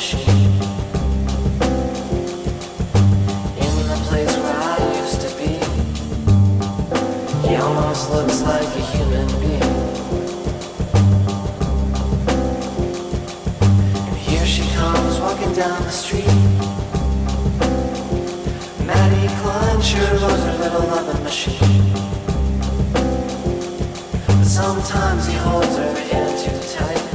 machine. In the place where I used to be, he almost looks like a human being. And here she comes walking down the street. Maddie Klein sure loves her little loving machine. But sometimes he holds her hand too tight.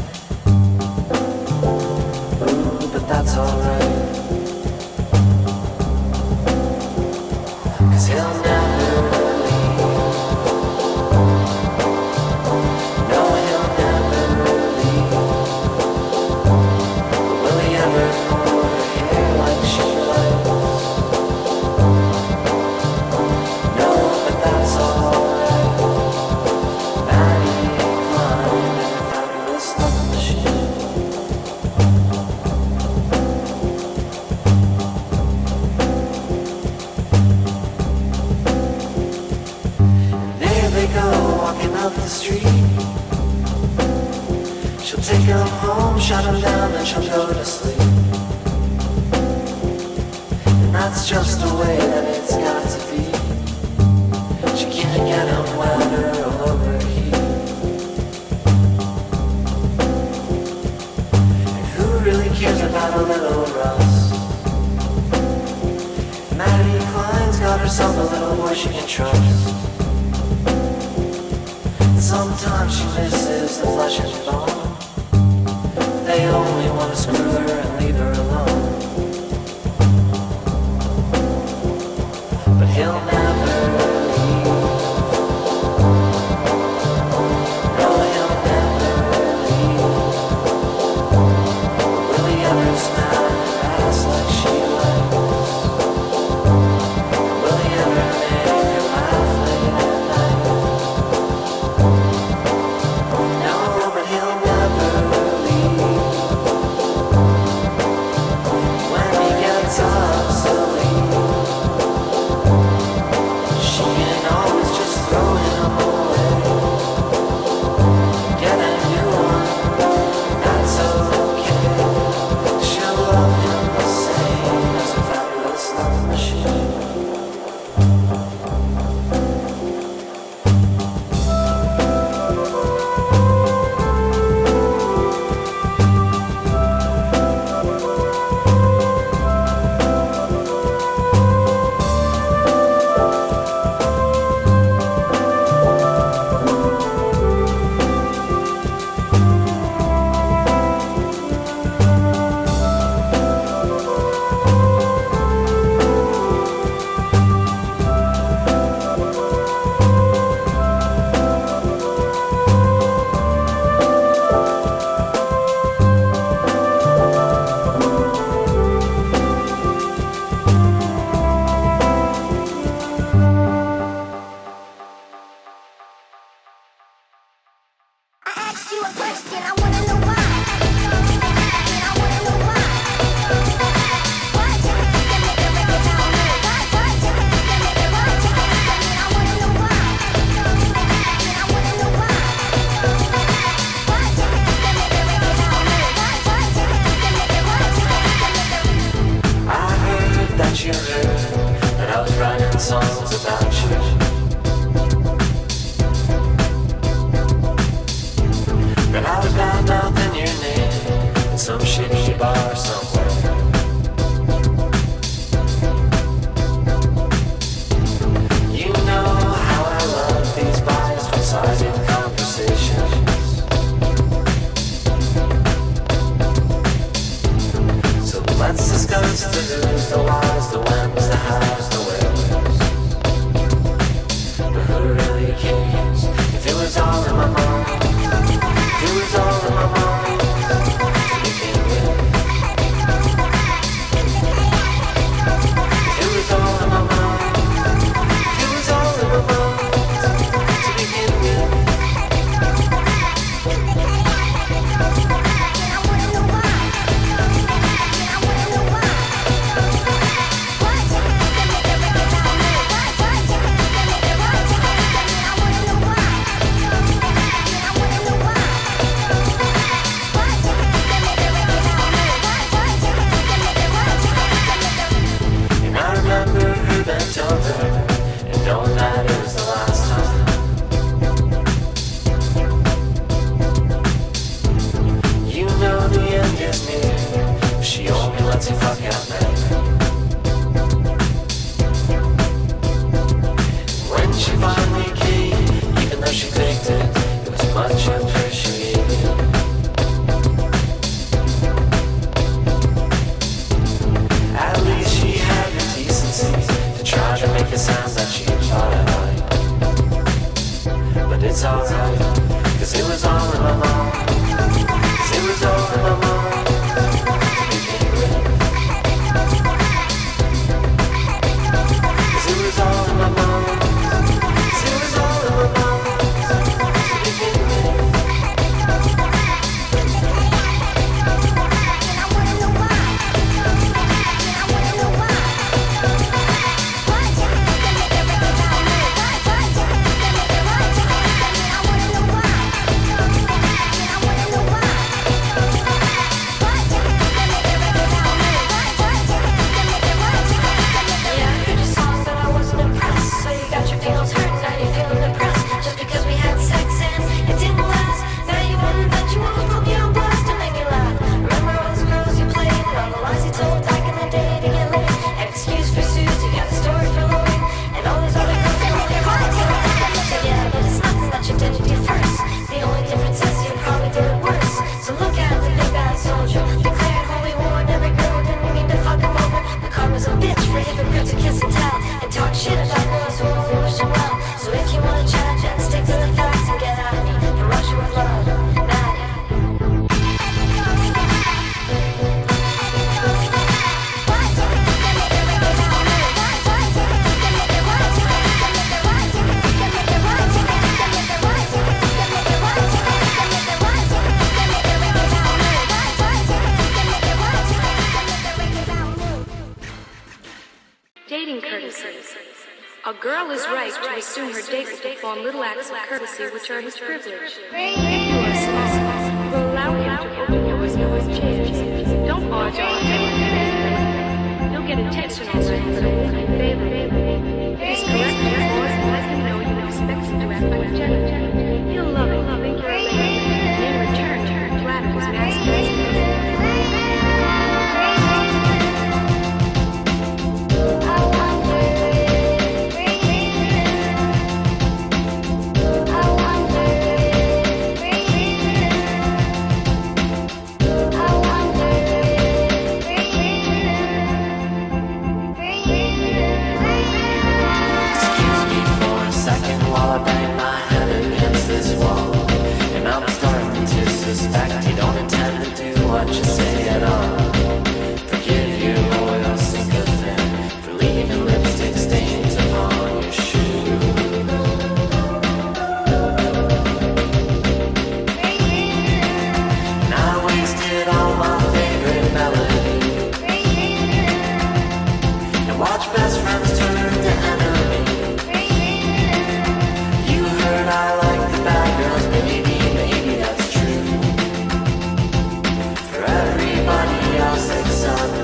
Ooh, but that's alright. 'Cause he'll never leave. No, he'll never leave. Will he ever pull her hair like she likes? No, but that's alright. Maddie Klein and her fabulous loving machine. There they go, walking up the street. She'll take him home, shut him down, then she'll go to sleep. And that's just the way that it's got to be. She can't get him wet or overheat. And who really cares about a little rust? Maddie Klein's got herself a little boy she can trust. Sometimes she misses the flesh and bone. They only want to screw her and leave her alone. But he'll never leave. No, he'll never leave. Will he ever smack her ass like she likes? Will he ever make her laugh late at night? No, but he'll never leave. When he gets obsolete, she can always just throw him away. Get a new one, that's okay. She'll love him the same as a fabulous love machine. I asked you a question, I wanna know why. And I wanna know why. Why'd you have to make a record about me? Why'd you have to make it? Why'd you have to? And I wanna know why. And I wanna know why. Why'd you have to make a record about me? Why'd you have to make it? Why'd you have to make it? I heard that you heard that I was writing songs about you. That I was bad mouthing your name in some shitty bar somewhere. You know how I love these biased one-sided conversations. So let's discuss the who's, the whys, the whens, the hows, the wheres. But who really cares if it was all in my mind? It was all in my mind to begin with. It was all in my mind. It was all in my mind to begin with. And I wanna know why. And I wanna know why. crazy fucking thing. When she finally came, even though she faked it was much appreciated. At least she had the decency to try to make it sound that she thought I liked. But it's alright, cause it was all in my mind. Cause it was all in my mind to begin with. Cause it was all in my mind. Cause it was all in my mind to begin with. And I wanna know why. And I wanna know why. Why'd you have to make a record about me? Why'd you have to make it? Why'd you have to? And I wanna know why. And I wanna know why. Why'd you have to make a record about me? Why'd you have to make it? Why'd you have to make it? Yeah, I heard your song, but I wasn't impressed. So you got your feelings hurt, now you're feeling depressed. Just because we had sex and it didn't last. Now you want that you want to put me on blast to make me laugh. Remember all those girls you played and all the lies you told back in the day to get laid. An excuse for Suze, you got a story for Lloyd, and all these other girls you only called you. So yeah, but it's nothing that you didn't do first. The only difference is you probably did it worse. So look at the big bad soldier, declared holy war on every girl, didn't mean to fuck him over. The karma's a bitch for hypocrites to kiss and tell and talk shit about girls who only wish them well. So if you wanna chat, then stick to the facts and get at me. And rush you with love, Maddie. Why'd you have to make a record about me? Why'd you have to make it? Why'd you have to make it? Why'd you have to make it? Why'd you have to make it? Why'd you have to make it? Why'd you have to make it? Why'd you have to make a record about me? Why'd you have to make it? Why'd you have to make a record about me? Dating courtesy. A girl is right to assume her date will perform little acts of courtesy which are his privilege. If you are small, will allow him to open doors and with chairs. Don't barge on him. You'll get attention all right, but it won't be favorable. It is correct to pause and let him know you expect him to act like a gentleman. He'll love it, think you're a lady, and in return, flatter his nasty. Excuse me for a second while I bang my head against this wall. And I'm starting to suspect you don't intend to do what you say at all. Forgive your loyal sycophant for leaving lipstick stains upon your shoe. And I wasted all my favorite melody and watched best friends turn to enemy. You heard I like the bad girls, maybe that's true. For everybody else except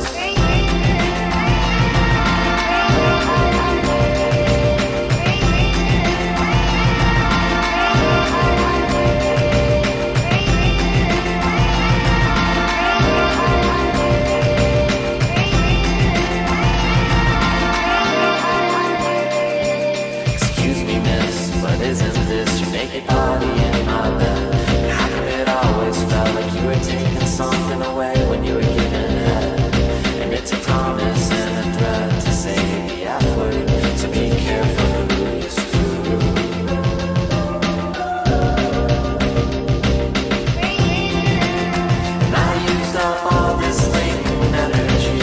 excuse me, miss, but isn't this your naked body in my bed? And how come it always felt like you were taking something away when you were giving head? And it's a promise and a threat to say the F word, so be careful who you screw. And I used up all this latent energy.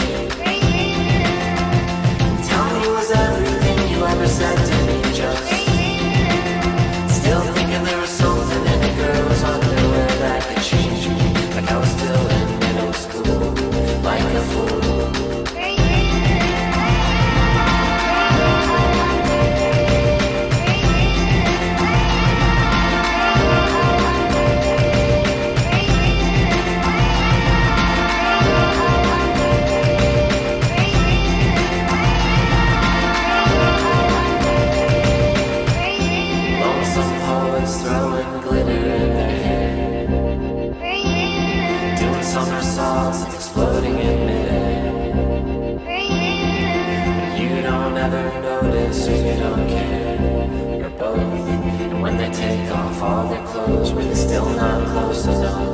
And tell me, was everything you ever said to me just still thinking there was something in a girl's underwear that could change me? Like I was still in middle school, like a fool. Lonesome poets throwing glitter in their hair, doing somersaults and exploding in midair. off all their clothes, but they're still not close enough.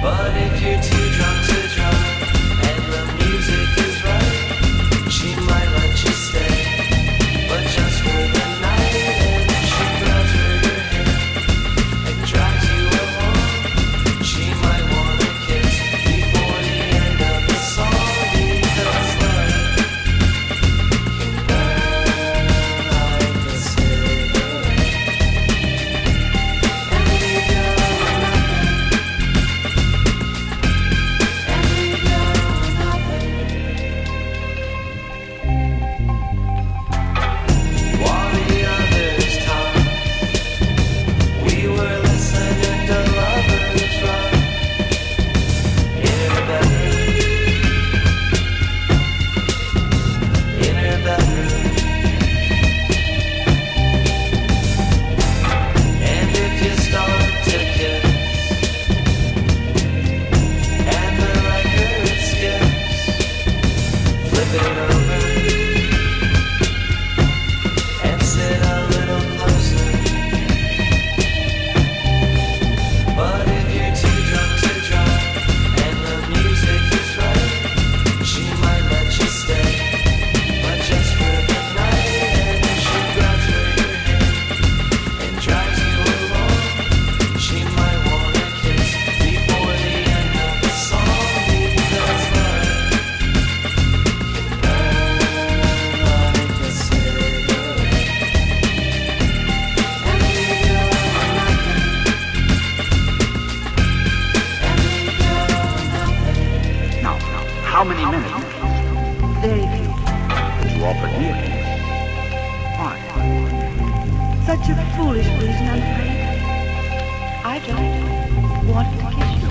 But if you're too drunk to drive and the music is How many minutes? Very few. You offered me a kiss. Why? Such a foolish reason, I'm afraid. I just wanted to kiss you.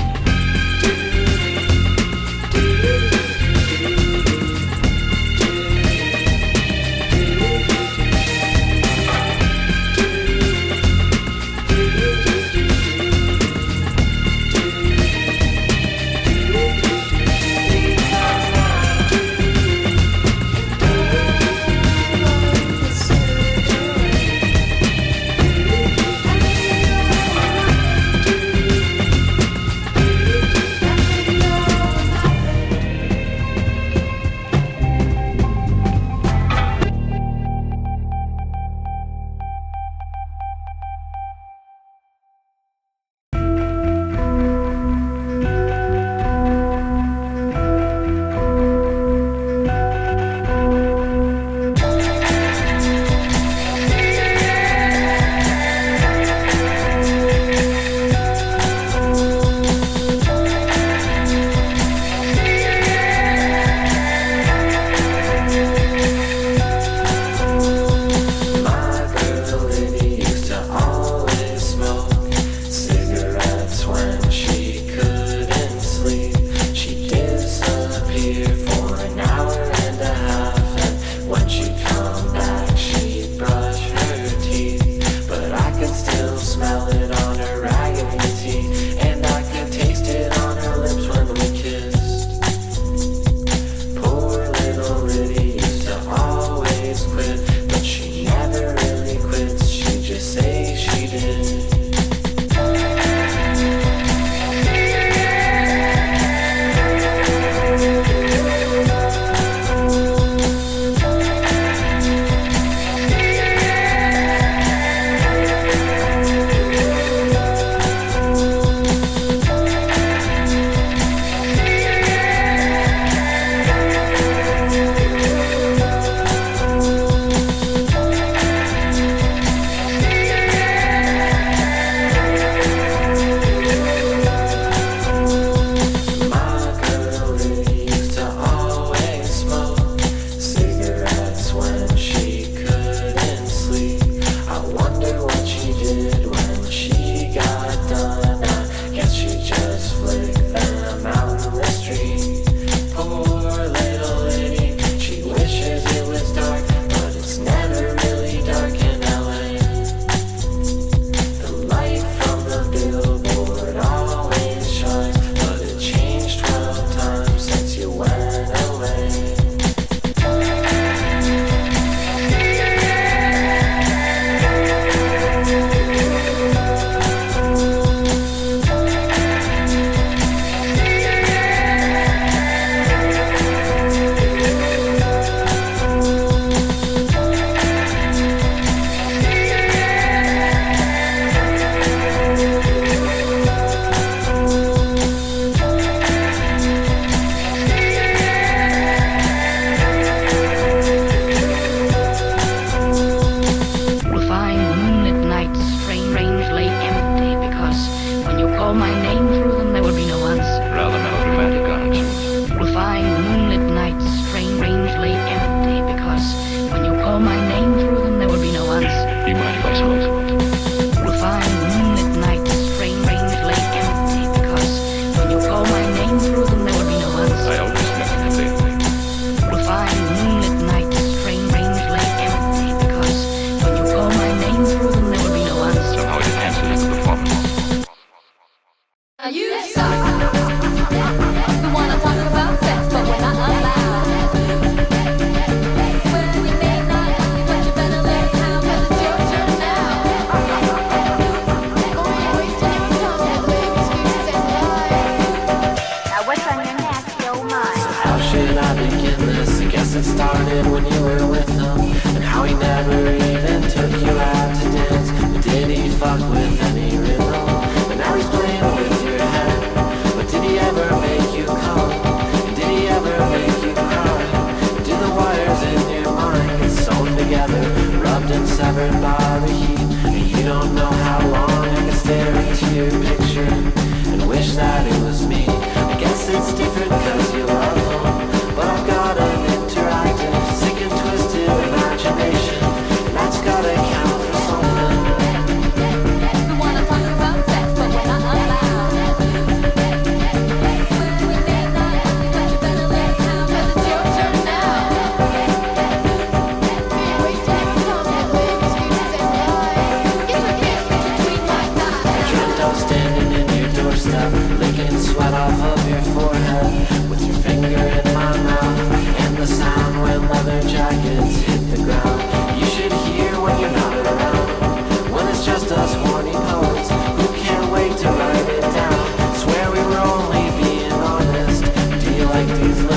It started when you were with him, and how he never even took you out to dance. But did he fuck with any rhythm? And now he's playing with your head. But did he ever make you come? And did he ever make you cry? Do the wires in your mind get sewn together, rubbed and severed by the heat? And you don't know how long I can stare into your picture and wish that it was me. I guess it's different cause you love him.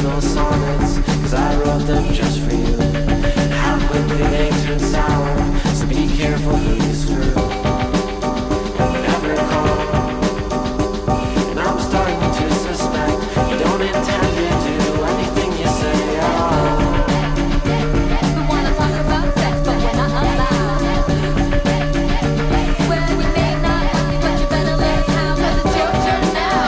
subliminal sonnets, 'cause I wrote them just for you. How quickly they turn sour, so be careful who you screw. You never call, and I'm starting to suspect you don't intend to do anything you say at all. We wanna talk about sex, but we're not allowed. Well, we may not like it, but you better learn how, 'cause it's your turn now.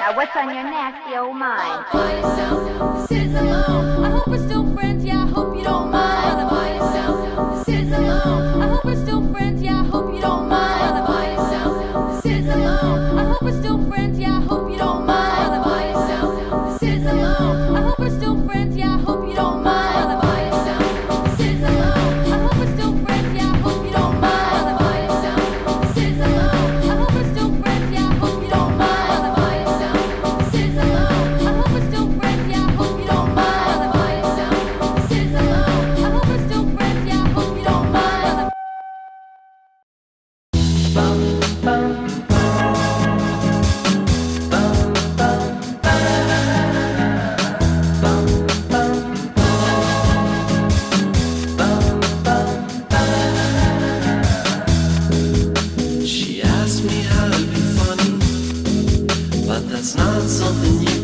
Now what's on your nasty old mind? By yourself, sitting alone. I hope we're still friends, yeah, I hope you don't mind. By yourself, sitting alone. I hope we're still friends, yeah, I hope you don't mind. By yourself, sitting alone. I hope we're still friends, yeah, I hope you don't mind. By yourself, sitting alone. I hope we're still friends, yeah, I hope you don't mind. By yourself, sitting alone. I hope we're still friends, yeah, I hope you don't mind. By yourself, sitting alone. I hope we're still friends, yeah, I hope you don't mind. By yourself, sitting alone. I hope we're still friends, yeah, I hope you don't mind. By yourself, sitting alone. I hope we're still friends, yeah, I hope you don't mind. She asked me how to be funny, but that's not something you